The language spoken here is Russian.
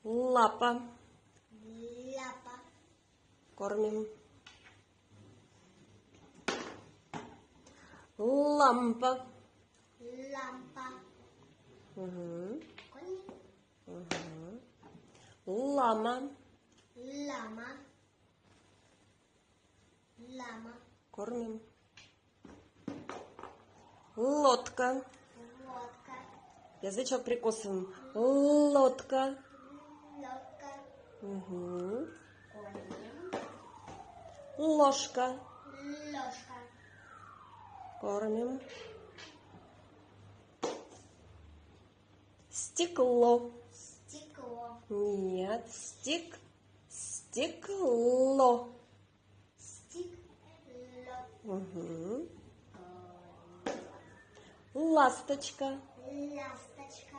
Лапа. Ляпа. Кормим. Лампа. Лампа. Угу. Коник. Лама. Лама. Лама. Кормим. Лодка. Лодка. Язычок прикусываем. Лодка. Лодка. Угу. Кормим. Ложка. Ложка. Кормим. Стекло. Стекло. Нет, стекло. Стекло. Угу. Ласточка. Ласточка.